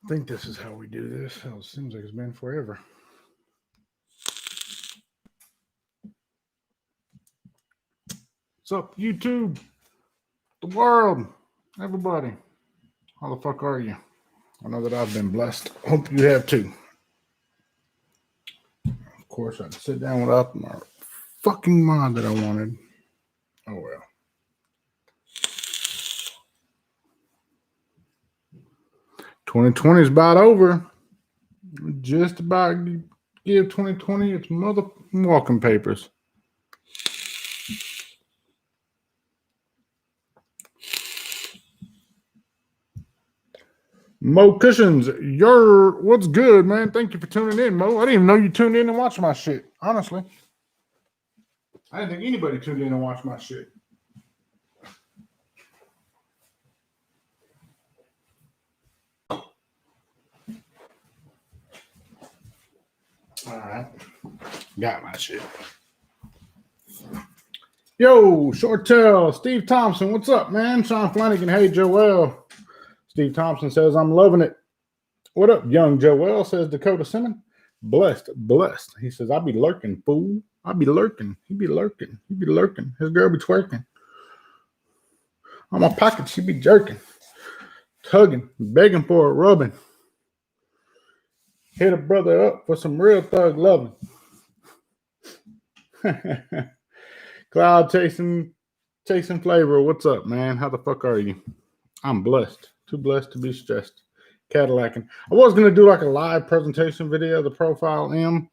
I think this is how we do this. Hell, it seems like it's been forever. What's up, YouTube? The world, everybody. How the fuck are you? I know that I've been blessed. Hope you have too. Of course, I had to sit down without my fucking mod that I wanted. Oh well. $2020 is about over. Just about to give 2020 its mother walking papers. Mo Cushions, what's good, man? Thank you for tuning in, Mo. I didn't even know you tuned in and watched my shit, honestly. I didn't think anybody tuned in and watched my shit. All right. Got my shit. Yo, Shortell, Steve Thompson, what's up, man? Sean Flanagan, hey, Joel. Steve Thompson says, I'm loving it. What up, young Joel, says Dakota Simmons. Blessed. He says, I be lurking, fool. I be lurking. He be lurking. His girl be twerking. On my pocket, she be jerking. Tugging, begging for a rubbing. Hit a brother up for some real thug loving. Cloud chasing flavor. What's up, man? How the fuck are you? I'm blessed. Too blessed to be stressed. Cadillacing. I was going to do like a live presentation video of the Profile M.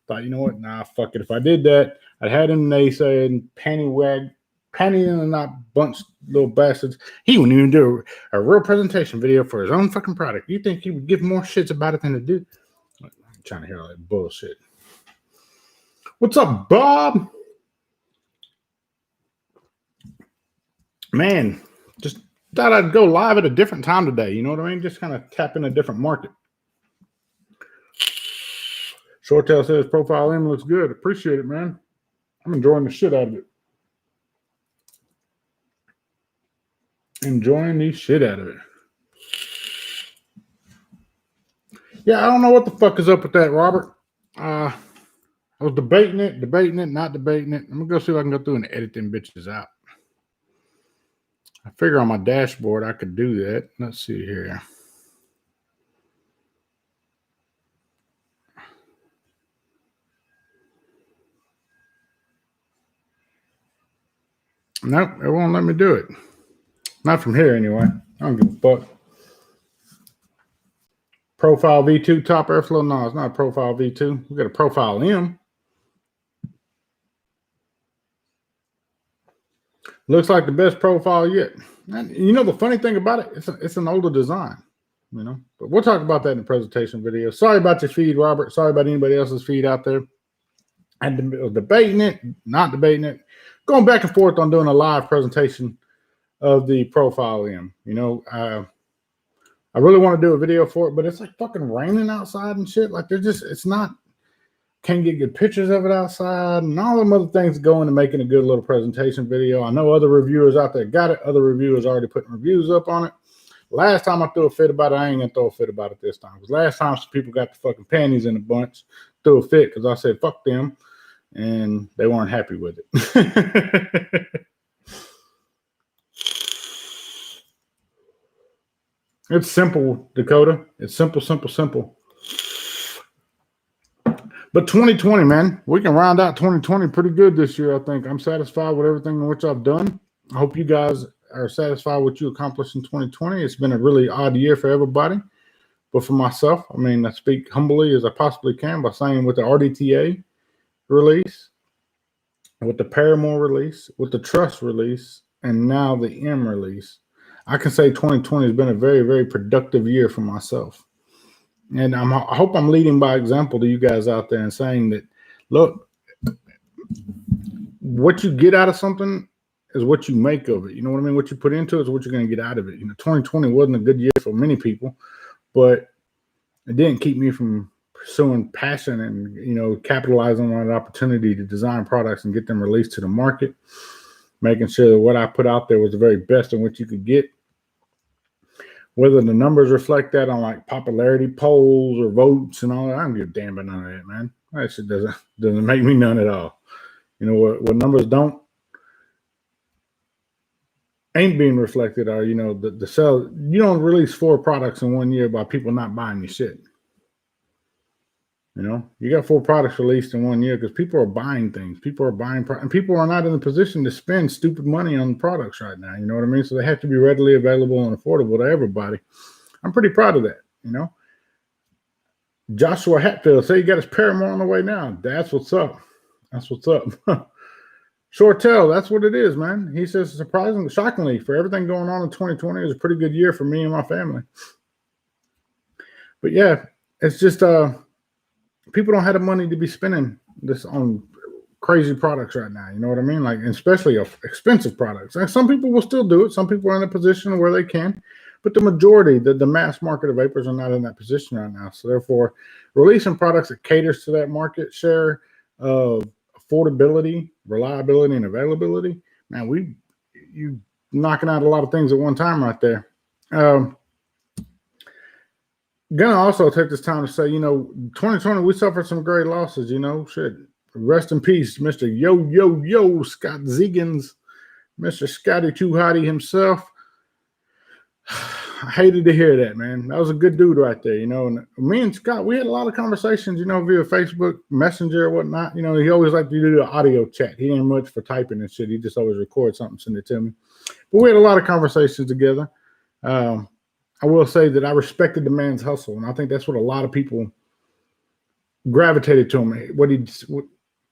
Thought, you know what? Nah, fuck it. If I did that, I'd had him naysaying, panty in the knot bunch little bastards. He wouldn't even do a real presentation video for his own fucking product. You think he would give more shits about it than to do? I'm trying to hear all that bullshit. What's up, Bob? Man, just thought I'd go live at a different time today. You know what I mean? Just kind of tap in a different market. Shortail says Profile M looks good. Appreciate it, man. I'm enjoying the shit out of it. Yeah, I don't know what the fuck is up with that, Robert. I was debating it, not debating it. I'm going to go see if I can go through and edit them bitches out. I figure on my dashboard I could do that. Let's see here. Nope, it won't let me do it. Not from here anyway. I don't give a fuck. Profile V2 top airflow. No, it's not a Profile V2. We got a Profile M. Looks like the best profile yet. And you know the funny thing about it, it's an older design, you know. But we'll talk about that in the presentation video. Sorry about your feed, Robert. Sorry about anybody else's feed out there. And debating it, not debating it, going back and forth on doing a live presentation of the Profile M. You know, I really want to do a video for it, but it's like fucking raining outside and shit. Like it's not. Can't get good pictures of it outside, and all them other things go into making a good little presentation video. I know other reviewers out there got it. Other reviewers already putting reviews up on it. Last time I threw a fit about it, I ain't going to throw a fit about it this time. Because last time some people got the fucking panties in a bunch, threw a fit because I said, fuck them, and they weren't happy with it. It's simple, Dakota. It's simple. But 2020, man, we can round out 2020 pretty good this year, I think. I'm satisfied with everything in which I've done. I hope you guys are satisfied with what you accomplished in 2020. It's been a really odd year for everybody. But for myself, I mean, I speak humbly as I possibly can by saying with the RDTA release, with the Paramore release, with the Trust release, and now the M release, I can say 2020 has been a very, very productive year for myself. And I hope I'm leading by example to you guys out there and saying that, look, what you get out of something is what you make of it. You know what I mean? What you put into it is what you're going to get out of it. You know, 2020 wasn't a good year for many people, but it didn't keep me from pursuing passion and, you know, capitalizing on an opportunity to design products and get them released to the market, making sure that what I put out there was the very best in what you could get. Whether the numbers reflect that on like popularity polls or votes and all that, I don't give a damn about none of that, man. That shit doesn't make me none at all. You know what numbers ain't being reflected are, you know, the sell. You don't release 4 products in 1 year by people not buying your shit. You know, you got 4 products released in 1 year because people are buying things. People are buying, and people are not in the position to spend stupid money on products right now. You know what I mean? So they have to be readily available and affordable to everybody. I'm pretty proud of that. You know, Joshua Hatfield say he got his Paramore on the way now. That's what's up. That's what's up. Shortell, that's what it is, man. He says, surprisingly, shockingly, for everything going on in 2020, it was a pretty good year for me and my family. But yeah, it's just people don't have the money to be spending this on crazy products right now. You know what I mean? Like, especially expensive products. Like, some people will still do it. Some people are in a position where they can, but the majority, the mass market of vapors are not in that position right now. So therefore, releasing products that caters to that market share of affordability, reliability, and availability, man, you knocking out a lot of things at one time right there. Gonna also take this time to say, you know, 2020, we suffered some great losses, you know, shit. Rest in peace, Mr. Yo, Scott Zegans, Mr. Scotty Too Hottie himself. I hated to hear that, man. That was a good dude right there, you know. And me and Scott, we had a lot of conversations, you know, via Facebook Messenger or whatnot. You know, he always liked to do the audio chat. He ain't much for typing and shit. He just always records something, send it to me. But we had a lot of conversations together. I will say that I respected the man's hustle, and I think that's what a lot of people gravitated to him.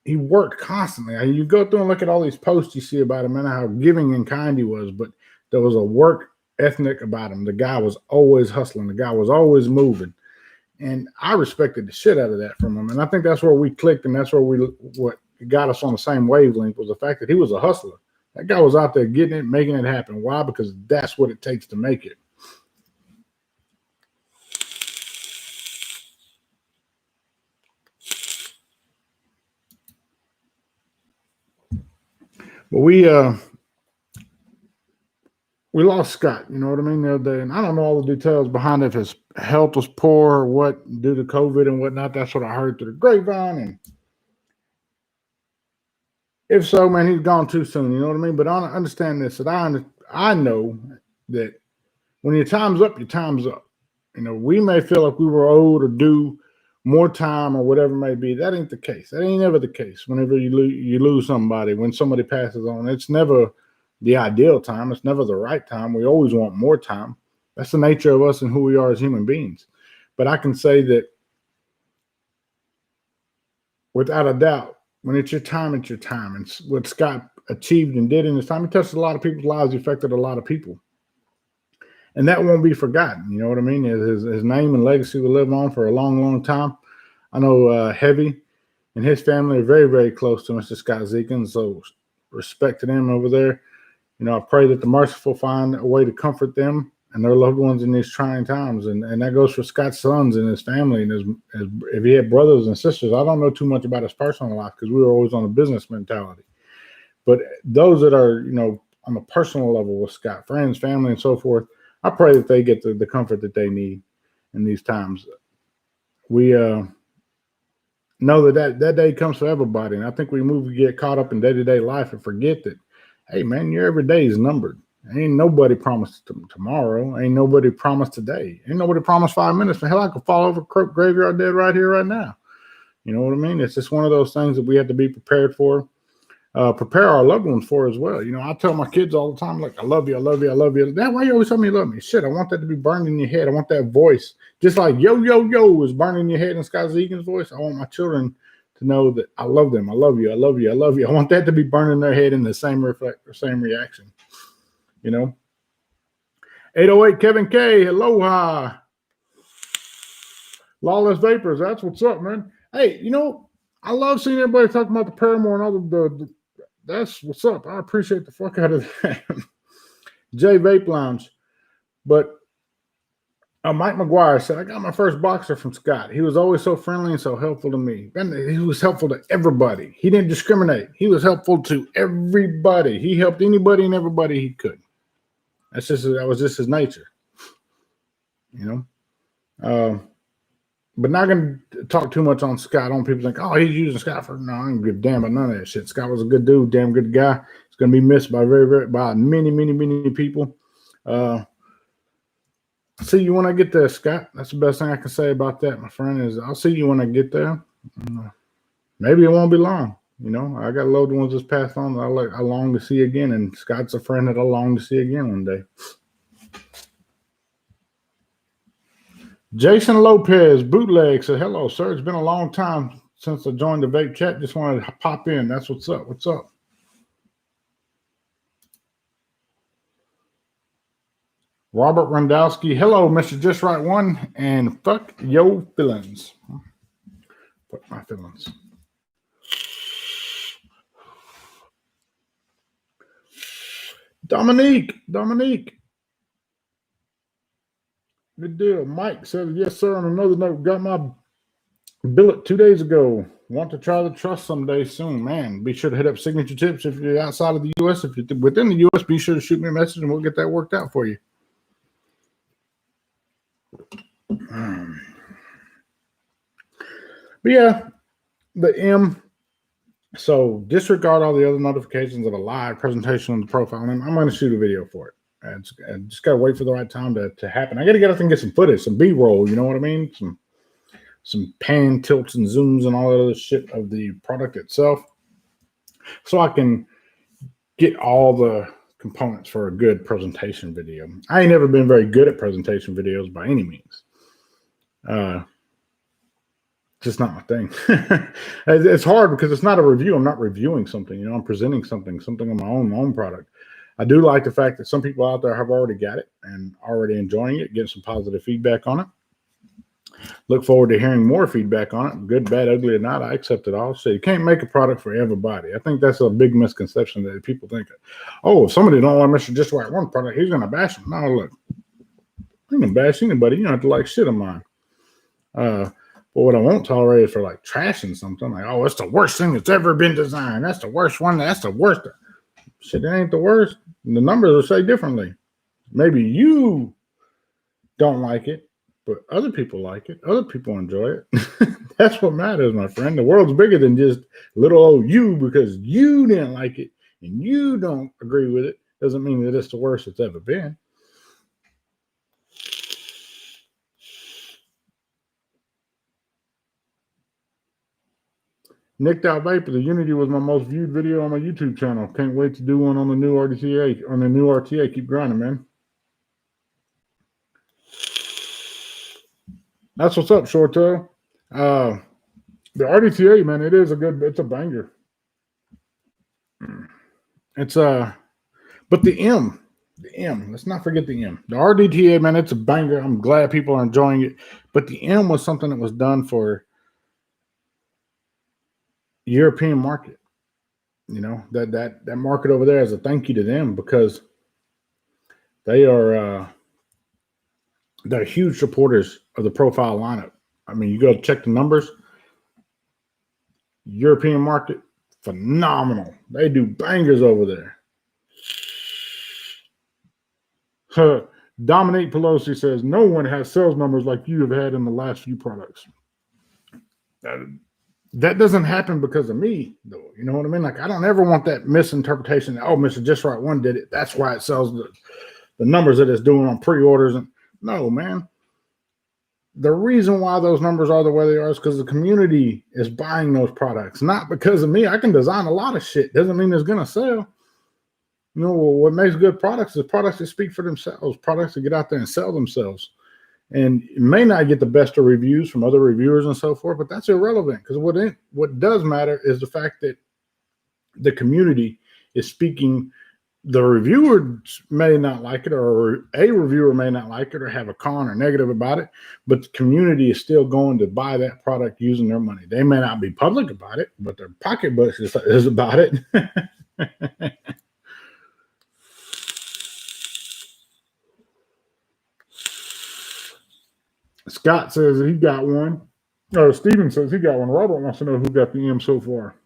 He worked constantly. You go through and look at all these posts you see about him and how giving and kind he was, but there was a work ethic about him. The guy was always hustling. The guy was always moving, and I respected the shit out of that from him. And I think that's where we clicked, and that's where what got us on the same wavelength was the fact that he was a hustler. That guy was out there getting it, making it happen. Why? Because that's what it takes to make it. But we lost Scott, you know what I mean, the other day. And I don't know all the details behind if his health was poor or what due to COVID and whatnot. That's what I heard through the grapevine. And if so, man, he's gone too soon, you know what I mean? But I understand this, that I know that when your time's up, your time's up. You know, we may feel like we were owed or due more time or whatever it may be. That ain't the case. That ain't ever the case. Whenever you lose somebody, when somebody passes on, it's never the ideal time. It's never the right time. We always want more time. That's the nature of us and who we are as human beings. But I can say that without a doubt, when it's your time, it's your time. And what Scott achieved and did in his time, he touched a lot of people's lives, he affected a lot of people. And that won't be forgotten. You know what I mean? His name and legacy will live on for a long, long time. I know Heavy and his family are very, very close to Mr. Scott Zekins, so respect to them over there. You know, I pray that the merciful find a way to comfort them and their loved ones in these trying times. And that goes for Scott's sons and his family and if he had brothers and sisters. I don't know too much about his personal life because we were always on a business mentality. But those that are, you know, on a personal level with Scott, friends, family, and so forth, I pray that they get the comfort that they need in these times. We know that day comes for everybody. And I think we get caught up in day-to-day life and forget that, hey, man, your every day is numbered. Ain't nobody promised tomorrow. Ain't nobody promised today. Ain't nobody promised 5 minutes. Hell, I could fall over graveyard dead right here, right now. You know what I mean? It's just one of those things that we have to be prepared for. Prepare our loved ones for as well. You know, I tell my kids all the time, like, I love you, I love you, I love you. That way you always tell me you love me. Shit, I want that to be burned in your head. I want that voice. Just like yo, yo, yo is burned in your head in Scott Zegan's voice. I want my children to know that I love them. I love you, I love you, I love you. I want that to be burned in their head in the same reaction. You know? 808 Kevin K, aloha. Lawless Vapors, that's what's up, man. Hey, you know, I love seeing everybody talking about the Paramore and all the that's what's up. I appreciate the fuck out of that. J Vape Lounge. But Mike McGuire said, I got my first boxer from Scott. He was always so friendly and so helpful to me. And he was helpful to everybody. He didn't discriminate. He was helpful to everybody. He helped anybody and everybody he could. That was just his nature. you know. But not going to talk too much on Scott. On people think, oh, he's using Scott for. No, I don't give a damn about none of that shit. Scott was a good dude, damn good guy. He's going to be missed by by many, many, many people. See you when I get there, Scott. That's the best thing I can say about that, my friend. Is I'll see you when I get there. Maybe it won't be long. You know, I got loved ones just passed on that I long to see again, and Scott's a friend that I long to see again one day. Jason Lopez, bootleg, said, hello, sir. It's been a long time since I joined the vape chat. Just wanted to pop in. That's what's up. What's up? Robert Randowski, hello, Mr. Just Right One, and fuck your feelings. Fuck my feelings. Dominique. Good deal. Mike says, yes, sir. On another note, got my billet 2 days ago. Want to try the trust someday soon. Man, be sure to hit up Signature Tips if you're outside of the U.S. If you're within the U.S., be sure to shoot me a message and we'll get that worked out for you. But yeah, the M. So disregard all the other notifications of a live presentation on the profile. And I'm going to shoot a video for it. I just got to wait for the right time to happen. I got to get up and get some footage, some B-roll, you know what I mean? Some pan, tilts, and zooms and all that other shit of the product itself. So I can get all the components for a good presentation video. I ain't never been very good at presentation videos by any means. Just not my thing. It's hard because it's not a review. I'm not reviewing something, you know, I'm presenting something on my own product. I do like the fact that some people out there have already got it and already enjoying it, getting some positive feedback on it. Look forward to hearing more feedback on it. Good, bad, ugly, or not, I accept it all. So you can't make a product for everybody. I think that's a big misconception that people think, oh, if somebody don't like Mr. Just Right One product, he's going to bash them. No, look, I can bash anybody. You don't have to like shit of mine. But what I won't tolerate is for like trashing something. Like, oh, it's the worst thing that's ever been designed. That's the worst one. That's the worst. Shit, that ain't the worst. The numbers will say differently. Maybe you don't like it, but other people like it. Other people enjoy it. That's what matters, my friend. The world's bigger than just little old you because you didn't like it and you don't agree with it. Doesn't mean that it's the worst it's ever been. Nicked Out Vapor, the Unity was my most viewed video on my YouTube channel. Can't wait to do one on the new RTA. Keep grinding, man. That's what's up, Shortail. The RDTA, man, it's a banger. But the M, let's not forget the M. The RDTA, man, it's a banger. I'm glad people are enjoying it. But the M was something that was done for European market. You know, that market over there as a thank you to them because they're huge supporters of the profile lineup. I mean, you go check the numbers. European market, phenomenal. They do bangers over there. Dominique Pelosi says, no one has sales numbers like you have had in the last few products. That doesn't happen because of me, though. You know what I mean? Like, I don't ever want that misinterpretation that, oh, Mr. Just Right One did it. That's why it sells the numbers that it's doing on pre-orders. And no, man. The reason why those numbers are the way they are is because the community is buying those products, not because of me. I can design a lot of shit. Doesn't mean it's going to sell. You know, what makes good products is products that speak for themselves, products that get out there and sell themselves. And it may not get the best of reviews from other reviewers and so forth, but that's irrelevant because what does matter is the fact that the community is speaking. The reviewer may not like it, or a reviewer may not like it, or have a con or negative about it, but the community is still going to buy that product using their money. They may not be public about it, but their pocketbook is about it. Scott says he got one. Or Steven says he got one. Robert wants to know who got the M so far.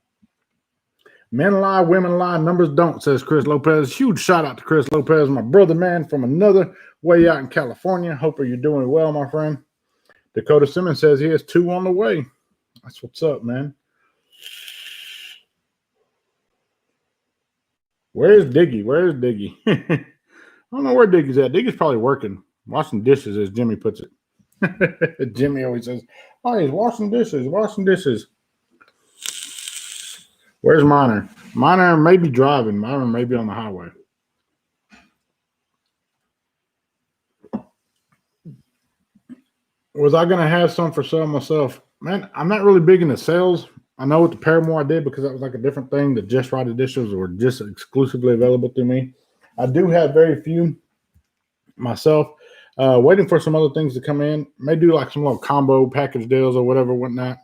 Men lie, women lie, numbers don't, says Chris Lopez. Huge shout out to Chris Lopez, my brother, man, from another way out in California. Hope you're doing well, my friend. Dakota Simmons says he has 2 on the way. That's what's up, man. Where's Diggy? Where's Diggy? I don't know where Diggy's at. Diggy's probably working, washing dishes, as Jimmy puts it. Jimmy always says, oh, he's washing dishes, washing dishes. Where's Miner? Miner may be driving. Miner may be on the highway. Was I going to have some for sale myself? Man, I'm not really big into sales. I know with the Paramore I did because that was like a different thing. The Just Right editions were just exclusively available to me. I do have very few myself. Waiting for some other things to come in. May do like some little combo package deals or whatever, whatnot.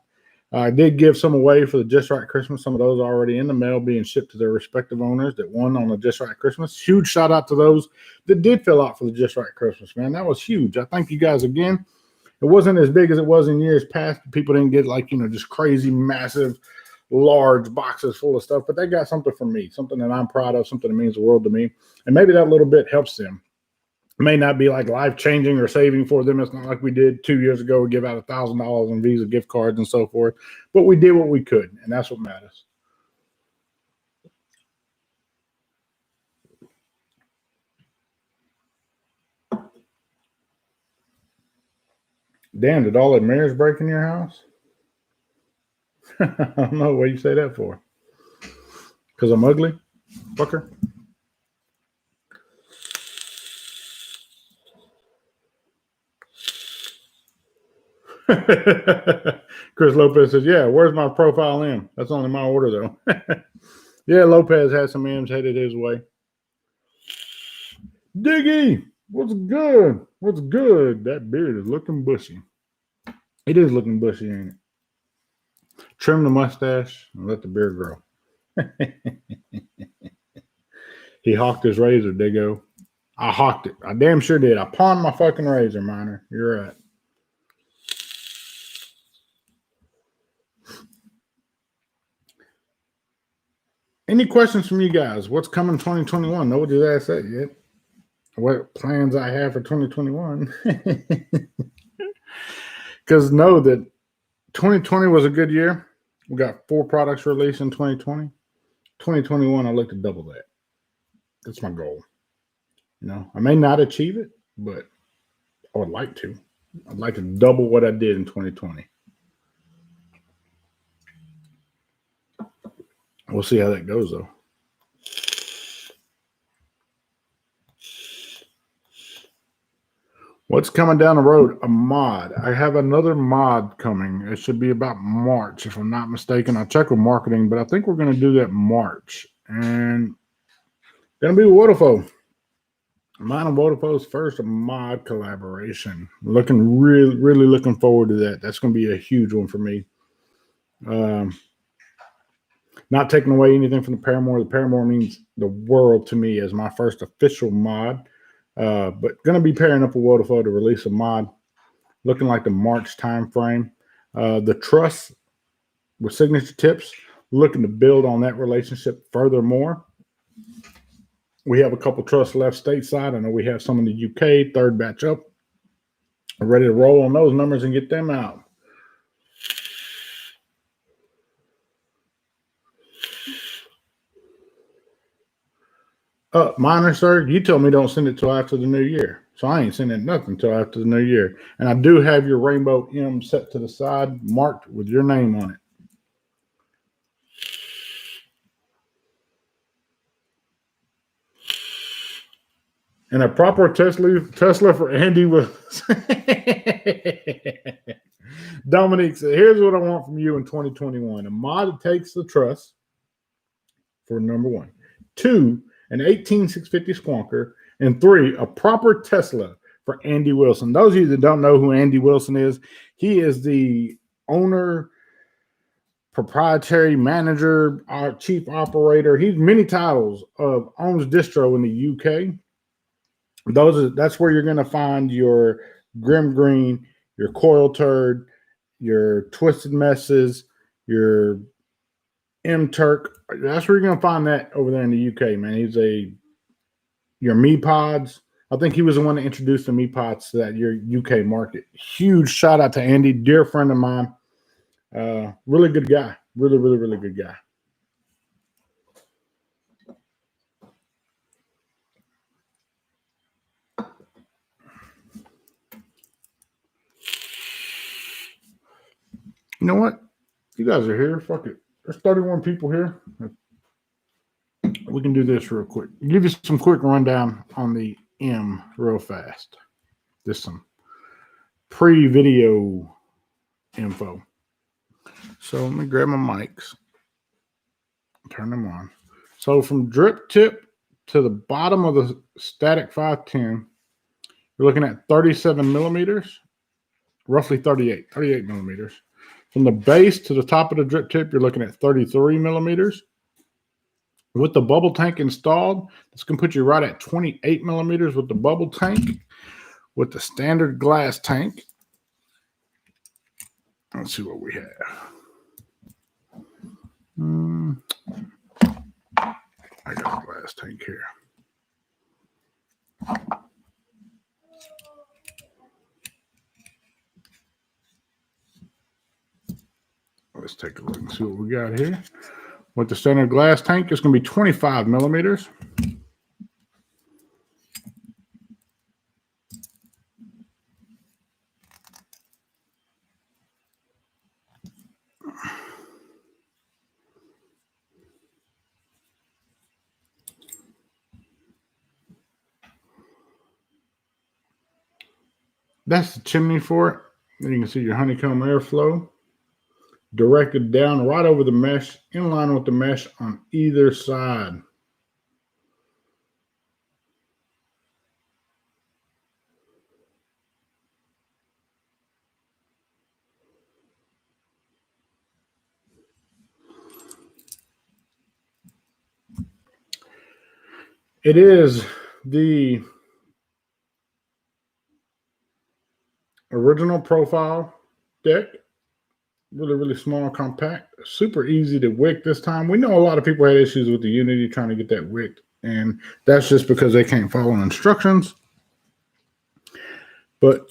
I did give some away for the Just Right Christmas. Some of those are already in the mail being shipped to their respective owners that won on the Just Right Christmas. Huge shout out to those that did fill out for the Just Right Christmas, man. That was huge. I thank you guys again. It wasn't as big as it was in years past. People didn't get like, just crazy, massive, large boxes full of stuff, but they got something from me, something that I'm proud of, something that means the world to me. And maybe that little bit helps them. It may not be like life-changing or saving for them. It's not like we did 2 years ago. We give out $1,000 in Visa gift cards and so forth. But we did what we could, and that's what matters. Damn, did all the mirrors break in your house? I don't know. What do you say that for? Because I'm ugly? Fucker. Chris Lopez says, yeah, where's my profile M? That's only my order, though. Yeah, Lopez has some M's headed his way. Diggy, what's good? What's good? That beard is looking bushy. It is looking bushy, ain't it? Trim the mustache and let the beard grow. He hawked his razor, Diggo. I hawked it. I damn sure did. I pawned my fucking razor, Miner. You're right. Any questions from you guys? What's coming 2021? Nobody's asked that yet. What plans I have for 2021? Because know that 2020 was a good year. We got 4 products released in 2020. 2021, I look to double that. That's my goal. I may not achieve it, but I would like to. I'd like to double what I did in 2020. We'll see how that goes, though. What's coming down the road? A mod. I have another mod coming. It should be about March, if I'm not mistaken. I'll check with marketing, but I think we're going to do that March. And going to be with Wodafo. Mine and Wodafo's first mod collaboration. Really looking forward to that. That's going to be a huge one for me. Not taking away anything from the Paramore. The Paramore means the world to me as my first official mod. But going to be pairing up with Wodafo to release a mod looking like the March time frame. The trust with signature tips, looking to build on that relationship furthermore. We have a couple trusts left stateside. I know we have some in the UK, third batch up. We're ready to roll on those numbers and get them out. Miner, sir, you told me don't send it till after the new year. So I ain't sending nothing till after the new year. And I do have your rainbow M set to the side, marked with your name on it. And a proper Tesla for Andy Willis. Dominique said, here's what I want from you in 2021. A mod that takes the trust for number 1. 2, an 18650 Squonker. And 3, a proper Tesla for Andy Wilson. Those of you that don't know who Andy Wilson is, he is the owner, proprietary manager, our chief operator. He's many titles of owns distro in the UK. That's where you're going to find your Grim Green, your Coil Turd, your Twisted Messes, your M Turk. That's where you're gonna find that over there in the UK, man. He's your Me Pods. I think he was the one that introduced the Me Pods to that your UK market. Huge shout out to Andy, dear friend of mine. Really good guy. Really, really, really good guy. You know what? You guys are here. Fuck it. There's 31 people here. We can do this real quick. Give you some quick rundown on the M real fast. Just some pre-video info. So let me grab my mics. Turn them on. So from drip tip to the bottom of the static 510, you're looking at 37 millimeters, roughly 38 millimeters. From the base to the top of the drip tip, you're looking at 33 millimeters. With the bubble tank installed, it's going to put you right at 28 millimeters with the bubble tank. With the standard glass tank, let's see what we have. I got a glass tank here. Let's take a look and see what we got here. With the standard glass tank, it's going to be 25 millimeters. That's the chimney for it. Then you can see your honeycomb airflow directed down right over the mesh, in line with the mesh on either side. It is the original profile deck. Really, really small, compact, super easy to wick this time. We know a lot of people had issues with the Unity trying to get that wicked, and that's just because they can't follow instructions. But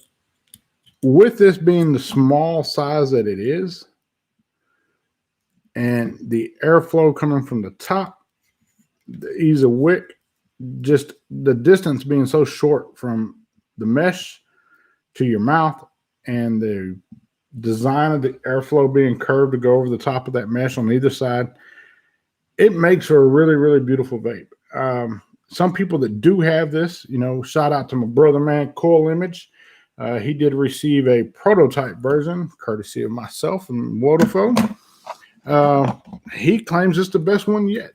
with this being the small size that it is, and the airflow coming from the top, the ease of wick, just the distance being so short from the mesh to your mouth, and the design of the airflow being curved to go over the top of that mesh on either side, it makes for a really, really beautiful vape. Some people that do have this, you know, shout out to my brother, man, Coil Image. He did receive a prototype version, courtesy of myself and Wodafo. He claims it's the best one yet.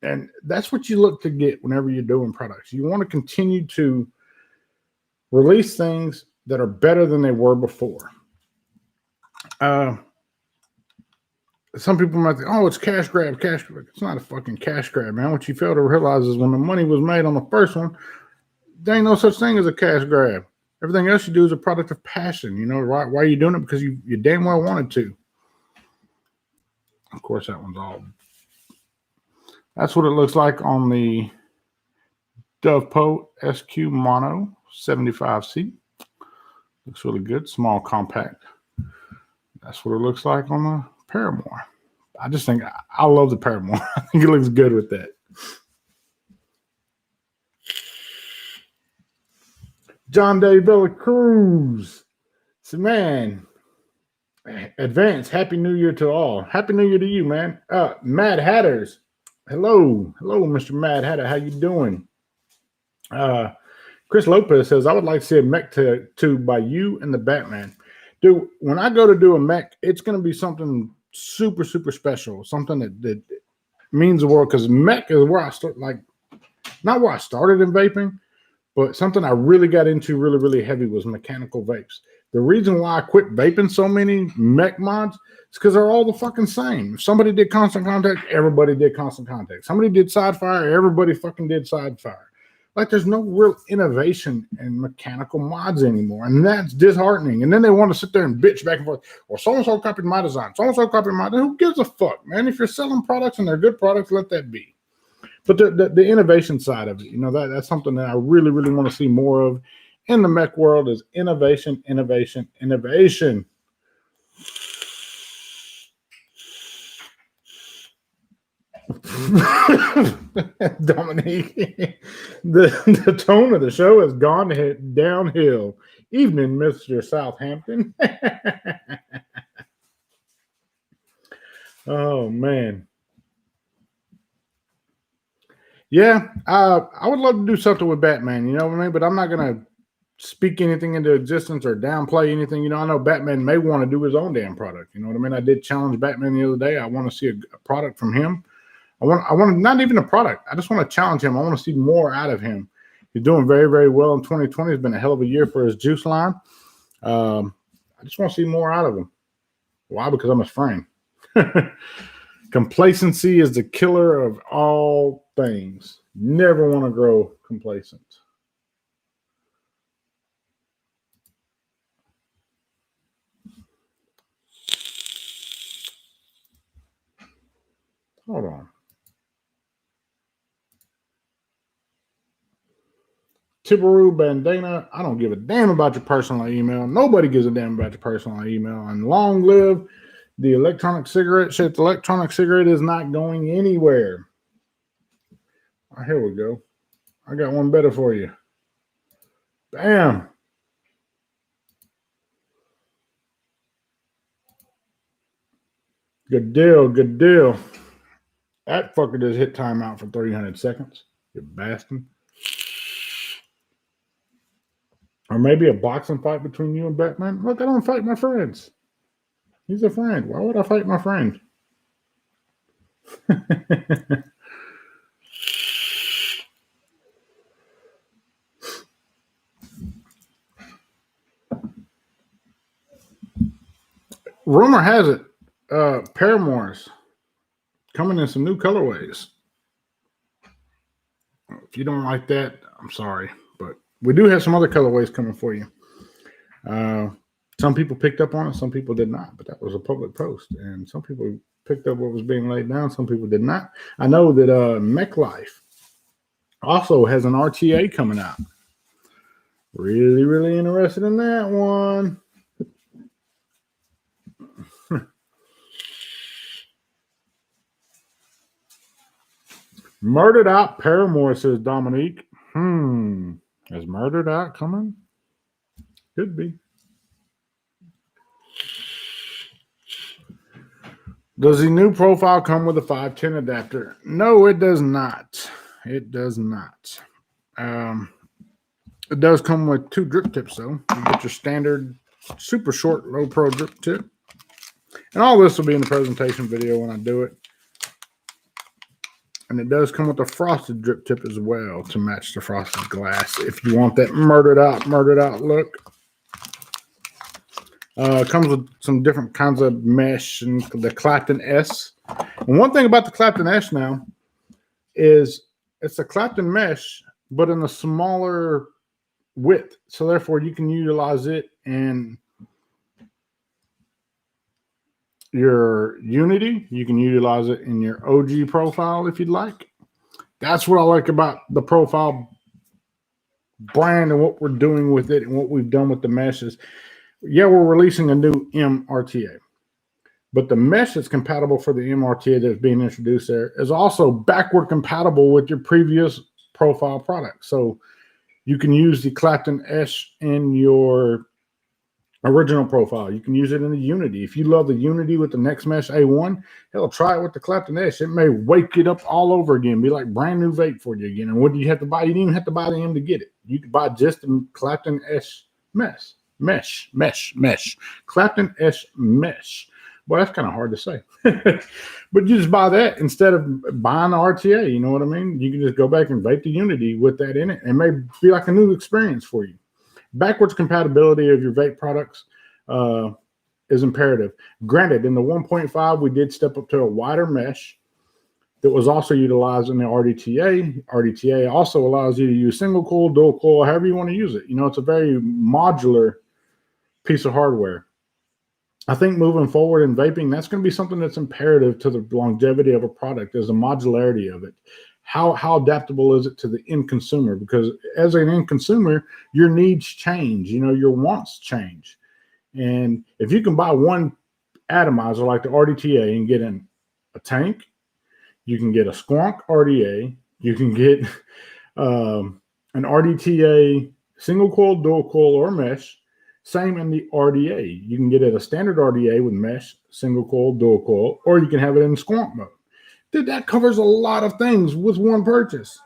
And that's what you look to get whenever you're doing products. You want to continue to release things that are better than they were before. Some people might think, oh, it's cash grab, cash grab. It's not a fucking cash grab, man. What you fail to realize is when the money was made on the first one, there ain't no such thing as a cash grab. Everything else you do is a product of passion. You know, why are you doing it? Because you damn well wanted to. Of course, that one's all. That's what it looks like on the DovePo SQ Mono 75C. Looks really good, small, compact. That's what it looks like on the Paramore. I just think I love the Paramore. I think it looks good with that. John Day Villa Cruz. So, man, advance. Happy New Year to all. Happy New Year to you, man. Mad Hatters. Hello, Mr. Mad Hatter. How you doing? Chris Lopez says, I would like to see a mech tube by you and the Batman. Dude, when I go to do a mech, it's going to be something super, super special. Something that means the world. Because mech is where I start, like, not where I started in vaping, but something I really got into really, really heavy was mechanical vapes. The reason why I quit vaping so many mech mods is because they're all the fucking same. If somebody did constant contact, everybody did constant contact. Somebody did side fire, everybody fucking did side fire. Like there's no real innovation in mechanical mods anymore. And that's disheartening. And then they want to sit there and bitch back and forth. Well, so-and-so copied my design. So-and-so copied my design. Who gives a fuck, man? If you're selling products and they're good products, let that be. But the innovation side of it, that's something that I really, really want to see more of in the mech world is innovation, innovation, innovation. Dominique, the tone of the show has gone downhill. Evening, Mr. Southampton. Oh, man. Yeah, I would love to do something with Batman, you know what I mean? But I'm not going to speak anything into existence or downplay anything. I know Batman may want to do his own damn product. You know what I mean? I did challenge Batman the other day. I want to see a product from him. I want not even a product. I just want to challenge him. I want to see more out of him. He's doing very, very well in 2020. It's been a hell of a year for his juice line. I just want to see more out of him. Why? Because I'm his friend. Complacency is the killer of all things. Never want to grow complacent. Hold on. Tibaru Bandana, I don't give a damn about your personal email. Nobody gives a damn about your personal email. And long live the electronic cigarette. Shit, the electronic cigarette is not going anywhere. Oh, here we go. I got one better for you. Bam. Good deal, good deal. That fucker just hit timeout for 300 seconds. You bastard. Or maybe a boxing fight between you and Batman. Look, I don't fight my friends. He's a friend. Why would I fight my friend? Rumor has it, Paramore's coming in some new colorways. If you don't like that, I'm sorry. But we do have some other colorways coming for you. Some people picked up on it, some people did not, but that was a public post. And some people picked up what was being laid down, some people did not. I know that Mech Life also has an RTA coming out. Really, really interested in that one. Murdered Out Paramore, says Dominique. Is Murdered Out coming? Could be. Does the new profile come with a 510 adapter? No, it does not. It does not. It does come with 2 drip tips, though. You get your standard super short low pro drip tip. And all this will be in the presentation video when I do it. And it does come with a frosted drip tip as well to match the frosted glass if you want that murdered out look. It comes with some different kinds of mesh and the Clapton S. And one thing about the Clapton S now is it's a Clapton mesh, but in a smaller width. So therefore you can utilize it in your Unity. You can utilize it in your OG profile if you'd like. That's what I like about the profile brand and what we're doing with it and what we've done with the meshes. Yeah, we're releasing a new MRTA, but the mesh that's compatible for the MRTA that's being introduced there is also backward compatible with your previous profile product. So you can use the Clapton S in your original profile. You can use it in the Unity. If you love the Unity with the Next Mesh A1, hell, try it with the Clapton S. It may wake it up all over again, be like brand new vape for you again. And what do you have to buy? You didn't even have to buy the M to get it. You could buy just the Clapton S mesh. Clapton S mesh. Well, that's kind of hard to say. But you just buy that instead of buying the RTA. You know what I mean? You can just go back and vape the Unity with that in it. It may be like a new experience for you. Backwards compatibility of your vape products is imperative. Granted, in the 1.5, we did step up to a wider mesh. that was also utilized in the RDTA. RDTA also allows you to use single coil, dual coil, however you want to use it. It's a very modular piece of hardware. I think moving forward in vaping, that's going to be something that's imperative to the longevity of a product, is the modularity of it. How adaptable is it to the end consumer? Because as an end consumer, your needs change, your wants change. And if you can buy one atomizer like the RDTA and get in a tank, you can get a Squonk RDA, you can get an RDTA single coil, dual coil, or mesh. Same in the RDA. You can get it a standard RDA with mesh, single coil, dual coil, or you can have it in Squonk mode. Dude, that covers a lot of things with one purchase.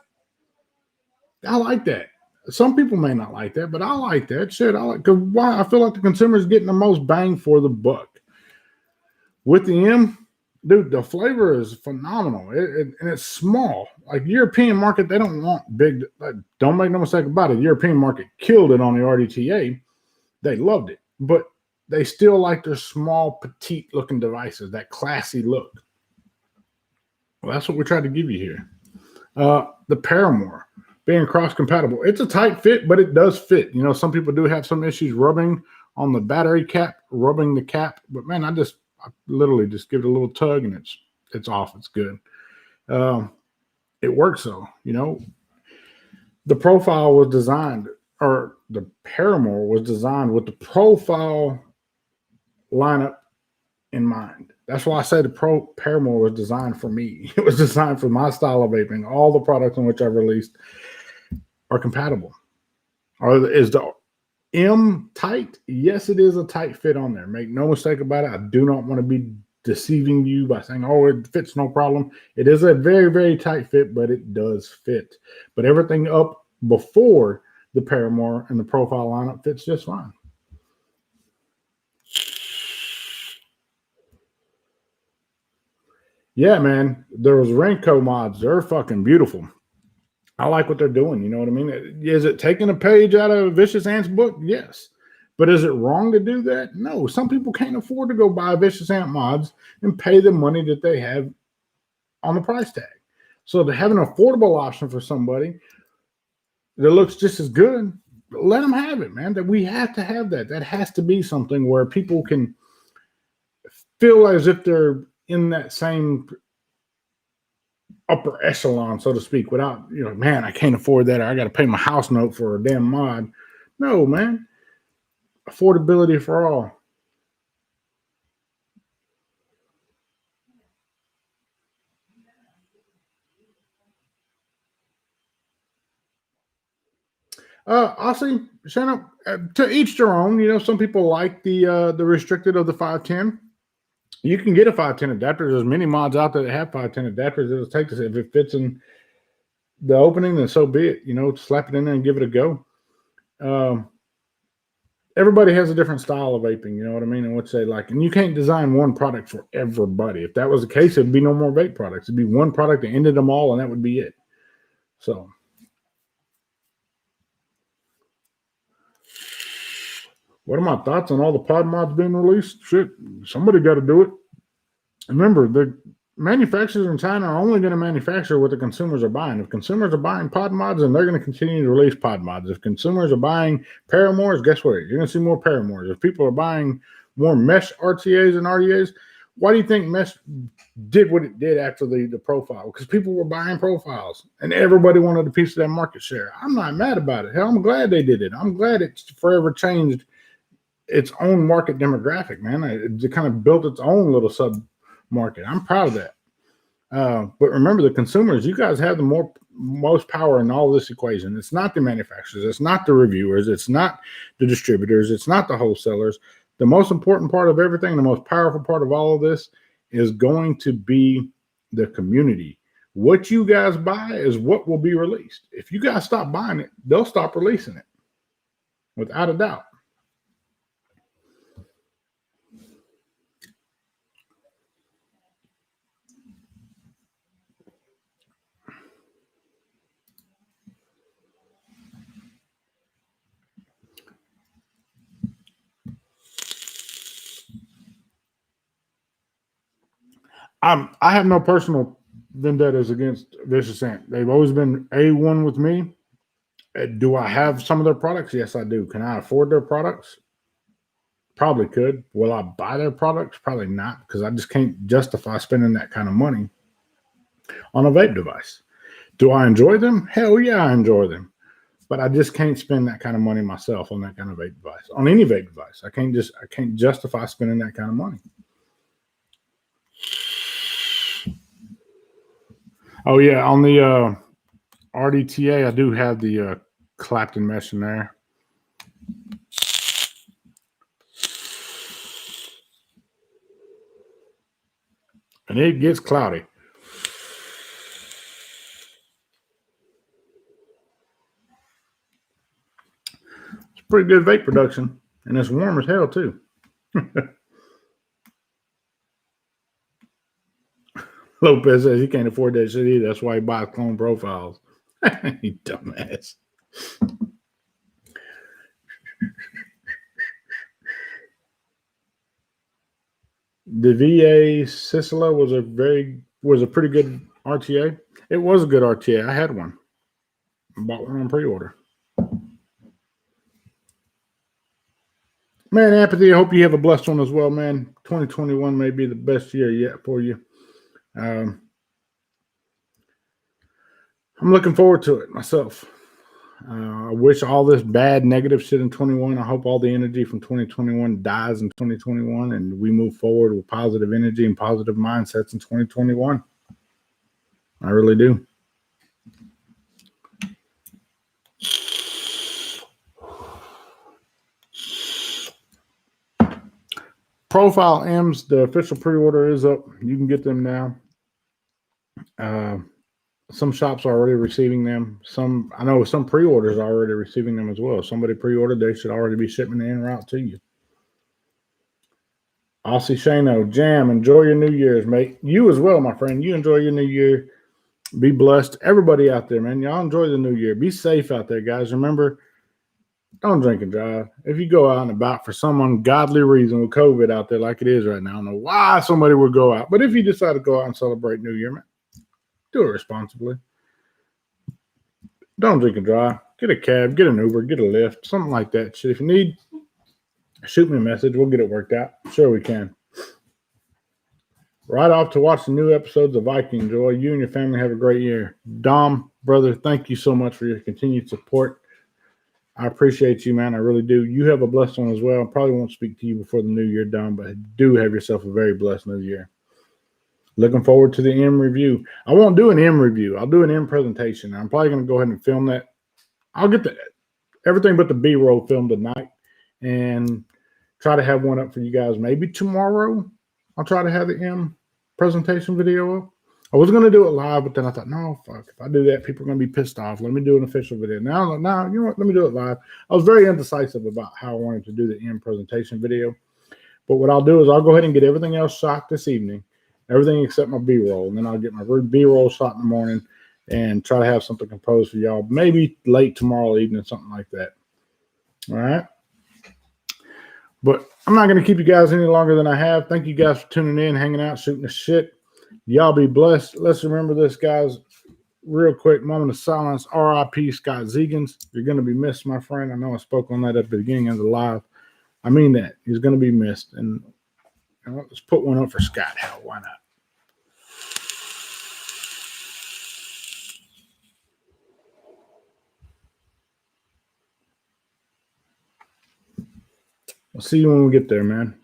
I like that. Some people may not like that, but I like that shit. Because why? I feel like the consumer is getting the most bang for the buck. With the M, dude, the flavor is phenomenal. And it's small. Like European market, they don't want big. Don't make no mistake about it. The European market killed it on the RDTA. They loved it, but they still like their small, petite looking devices, that classy look. Well, that's what we tried to give you here. The Paramore being cross compatible. It's a tight fit, but it does fit. Some people do have some issues rubbing on the battery cap, rubbing the cap. But man, I literally just give it a little tug and it's off. It's good. It works though. The profile was designed, or the Paramore was designed with the profile lineup in mind. That's why I say the Paramore was designed for me. It was designed for my style of vaping. All the products in which I've released are compatible. Is the M tight? Yes, it is a tight fit on there. Make no mistake about it. I do not want to be deceiving you by saying, oh, it fits no problem. It is a very, very tight fit, but it does fit. But everything up before the Paramore and the profile lineup fits just fine. Yeah, man. Those Renko mods, they're fucking beautiful. I like what they're doing. You know what I mean? Is it taking a page out of Vicious Ant's book? Yes. But is it wrong to do that? No. Some people can't afford to go buy Vicious Ant mods and pay the money that they have on the price tag. So to have an affordable option for somebody that looks just as good, let them have it, man. That we have to have that. That has to be something where people can feel as if they're in that same upper echelon, so to speak, without, man, I can't afford that, or I got to pay my house note for a damn mod. No, man. Affordability for all. Honestly, Shannon, to each their own. Some people like the restricted of the 510. You can get a 510 adapter. There's many mods out there that have 510 adapters. It'll take this. If it fits in the opening, then so be it. Slap it in there and give it a go. Everybody has a different style of vaping, you know what I mean, and what they like. And you can't design one product for everybody. If that was the case, it'd be no more vape products. It'd be one product that ended them all, and that would be it. So, what are my thoughts on all the pod mods being released? Shit, somebody got to do it. Remember, the manufacturers in China are only going to manufacture what the consumers are buying. If consumers are buying pod mods, then they're going to continue to release pod mods. If consumers are buying Paramores, guess what? You're going to see more Paramores. If people are buying more mesh RTAs and RDAs, why do you think mesh did what it did after the profile? Because people were buying profiles and everybody wanted a piece of that market share. I'm not mad about it. Hell, I'm glad they did it. I'm glad it's forever changed its own market demographic, man. It kind of built its own little sub market. I'm proud of that. But remember, the consumers, you guys have the most power in all this equation. It's not the manufacturers, it's not the reviewers, it's not the distributors, it's not the wholesalers. The most important part of everything, the most powerful part of all of this is going to be the community. What you guys buy is what will be released. If you guys stop buying it, they'll stop releasing it, without a doubt. I have no personal vendettas against Vicious Ant. They've always been A1 with me. Do I have some of their products? Yes, I do. Can I afford their products? Probably could. Will I buy their products? Probably not, because I just can't justify spending that kind of money on a vape device. Do I enjoy them? Hell yeah, I enjoy them. But I just can't spend that kind of money myself on that kind of vape device. On any vape device. I can't justify spending that kind of money. Oh yeah, on the RDTA, I do have the Clapton mesh in there. And it gets cloudy. It's pretty good vape production. And it's warm as hell, too. Lopez says he can't afford that shit either. That's why he buys clone profiles. You dumbass. The VA Sicila was a pretty good RTA. It was a good RTA. I had one. I bought one on pre-order. Man, Apathy, I hope you have a blessed one as well, man. 2021 may be the best year yet for you. I'm looking forward to it myself. I wish all this bad, negative shit in 21. I hope all the energy from 2021 dies in 2021 and we move forward with positive energy and positive mindsets in 2021. I really do. Profile M's, the official pre-order is up. You can get them now. Some shops are already receiving them. I know some pre-orders are already receiving them as well. If somebody pre-ordered, they should already be shipping the en route to you. Aussie Shano, Jam, enjoy your New Year's, mate. You as well, my friend. You enjoy your New Year. Be blessed. Everybody out there, man. Y'all enjoy the New Year. Be safe out there, guys. Remember, don't drink and drive. If you go out and about for some ungodly reason with COVID out there like it is right now, I don't know why somebody would go out. But if you decide to go out and celebrate New Year, man, do it responsibly. Don't drink and drive. Get a cab, get an Uber, get a Lyft, something like that. Shit, if you need, shoot me a message. We'll get it worked out. Sure we can. Right off to watch the new episodes of Viking Joy. You and your family have a great year. Dom, brother, thank you so much for your continued support. I appreciate you, man. I really do. You have a blessed one as well. I probably won't speak to you before the new year, Dom, but do have yourself a very blessed new year. Looking forward to the M review. I won't do an M review. I'll do an M presentation. I'm probably going to go ahead and film that. I'll get everything but the B-roll filmed tonight and try to have one up for you guys maybe tomorrow. I'll try to have the M presentation video up. I was going to do it live, but then I thought, no, fuck. If I do that, people are going to be pissed off. Let me do an official video. Now, you know what? Let me do it live. I was very indecisive about how I wanted to do the M presentation video. But what I'll do is I'll go ahead and get everything else shot this evening, everything except my B-roll. And then I'll get my B-roll shot in the morning and try to have something composed for y'all, maybe late tomorrow evening, something like that. All right? But I'm not going to keep you guys any longer than I have. Thank you guys for tuning in, hanging out, shooting the shit. Y'all be blessed. Let's remember this, guys. Real quick, moment of silence. R.I.P. Scott Zegans. You're going to be missed, my friend. I know I spoke on that at the beginning of the live. I mean that. He's going to be missed. And let's put one up for Scott. Hell, why not? I'll see you when we get there, man.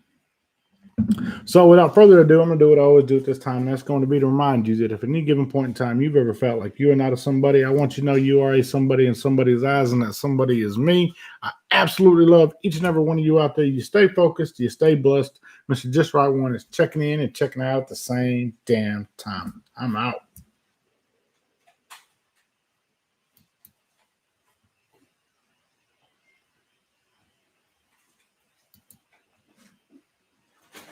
So without further ado, I'm going to do what I always do at this time. That's going to be to remind you that if at any given point in time you've ever felt like you are not a somebody, I want you to know you are a somebody in somebody's eyes, and that somebody is me. I absolutely love each and every one of you out there. You stay focused. You stay blessed. Mr. Just Right One is checking in and checking out at the same damn time. I'm out.